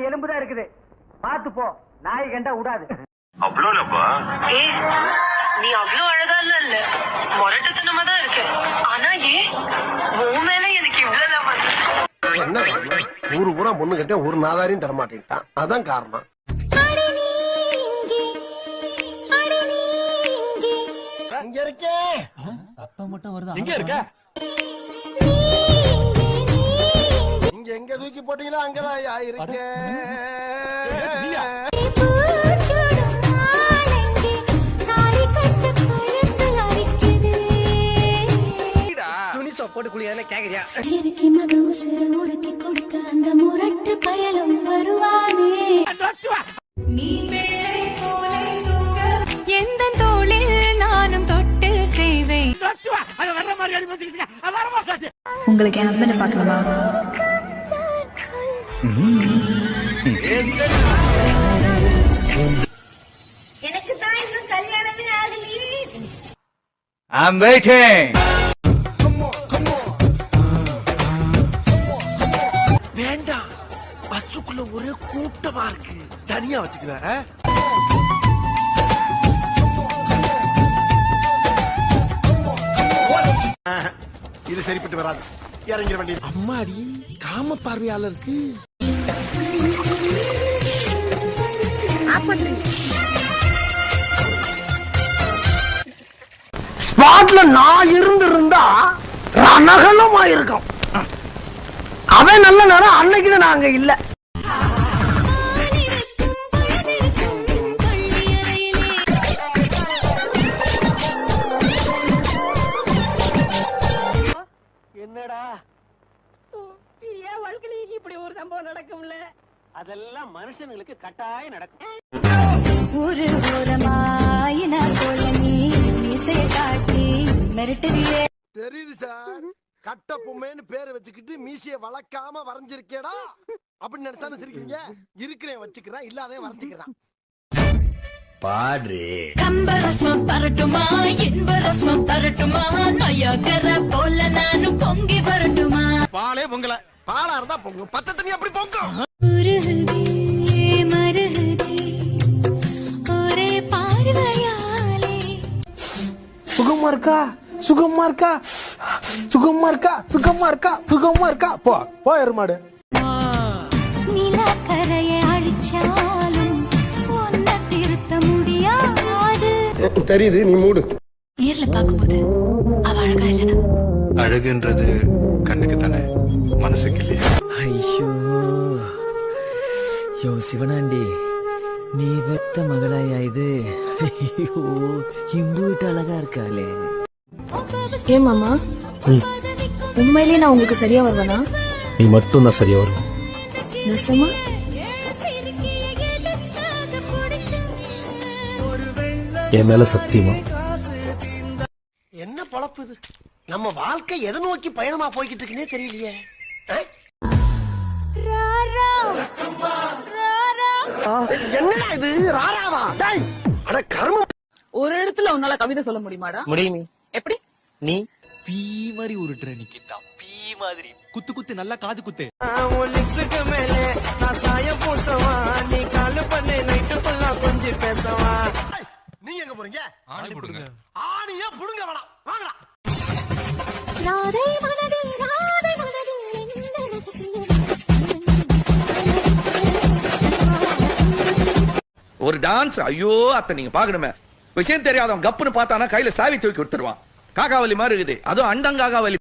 4 எலும்பு தான் இருக்குது. பாத்து போ, நாய் கண்டா விடாது. அவ்வளோலப்பா? நீ அவ்வளவு அழகா இல்ல, மொரட்டுத்தனமா தான் இருக்க. ஆனா உன் மேல எனக்கு இவ்வளவு லவ் வந்து. என்ன ஊரு பூரா பொண்ணு கிட்ட ஒரு நாதாரியும் தரமாட்டேன்ட்டான். அதான் காரணம். இங்க இருக்கே. சத்தம் மட்டும் வருது. இங்க இருக்க. இங்க எங்க தூக்கி போட்டீங்களா அங்கதான் இருக்கே. போட்டு குளியால கேக்குறியா? எந்த தோளில் நானும் தொட்டு செய்வேன். உங்களுக்கு என் ஹஸ்பண்ட் பார்க்கலாமா? எனக்கு தான் இன்னும் கல்யாணமே ஆகலையே. I'm waiting. வேண்டாம், பஸ்ஸுக்குள்ள ஒரே கூட்டமா இருக்கு. தனியா வச்சுக்கிறேன். இது சரிப்பட்டு வராது. இறங்கிற வேண்டியது. அம்மாடி காம பார்வையாளருக்கு ஸ்பாட்ல நான் இருந்திருந்தா ரணகலமா இருக்கும். அவன் நல்ல நேரம் அன்னைக்கு நாங்க இல்ல. என்னடா என் வாழ்க்கையில இப்படி ஒரு சம்பவம் நடக்கும்ல? அதெல்லாம் மனுஷங்களுக்கு கட்டாயம் நடக்கும். ஒரு ஓரமாயின போல நீ மீசையை காட்டி மிரட்டுறியே. தெரியுது சார், கட்ட பொம்மைன்னு பேரை வச்சுக்கிட்டு மீசைய வளர்க்காம வரைஞ்சிருக்கேடா அப்படின்னு நினைச்சானு சிரிக்கிறீங்க. இருக்கிறேன் வச்சுக்கிறேன், இல்லாதே வரைஞ்சுக்கிறான். பாடு கம்பரசம் தரட்டுமா, இன்பரசம் தரட்டுமா, நயகர போல நானும் பொங்கி வரட்டுமா? பாலே பொங்கல, பாலா இருந்தா பொங்கும், பச்சை தண்ணி அப்படி பொங்கும். உருகுதே மருகுதே ஒரே பார்வையாலே. சுகமா இருக்கா, சுகமா இருக்கா, சுகமா இருக்கா, சுகமா இருக்கா, சுகமா இருக்கா. போ எருமாடு. நிலக்கரையை அழிச்சாலும் ஒன்ன திருத்த முடியாது. தெரியுது, நீ மூடு. நேர்ல பாக்கும்போது அவ அழகா இல்ல. அழகுன்றது கண்ணுக்கு தானே, மனசுக்கு இல்லையா? ஐயோ யோ சிவனாண்டி, நீ வெத்த மகளாயா இது? ஐயோ இம்பூட்டு அழகா இருக்காளே. ஏன் மாமா, உண்மையிலேயே நான் உங்களுக்கு சரியா வருவேனா? நீ மட்டும் தான் சரியா வரும். நிசமா? என் மேல சத்தியமா. என்ன பொழப்பு இது? நம்ம வாழ்க்கை எதை நோக்கி பயணமா போய்கிட்டு இருக்குன்னே தெரியலையே. என்னடா இது ராராவா? டேய் அட கர்மம். ஒரு இடத்துல உன்னால கவிதை சொல்ல முடியுமாடா? முடியுமே. எப்படி? நீ பீ மாதிரி உருட்டுற நிக்கிட்டா, பீ மாதிரி குத்து குத்து நல்லா காது குத்து. மேலே நான் சாயம் பூசவா, நீ காலு பண்ணு நைட்டு ஃபுல்லா கொஞ்சம் பேசவா. நீங்க எங்க போறீங்க? ஆணி புடுங்க. ஆணியே புடுங்க வேணாம், வாங்கடா. ராதை மனதில் ராதை மனதில் எந்த ரகசியம்? ஒரு டான்ஸ், ஐயோ அத்தை நீங்க பாக்கணுமே. விஷயம் தெரியாதவன் கப்புன்னு பார்த்தானா கையில சாவி தூக்கி கொடுத்துருவான். காகாவலி மாதிரி இருக்குது, அதுவும் அண்டங்காகாவலி.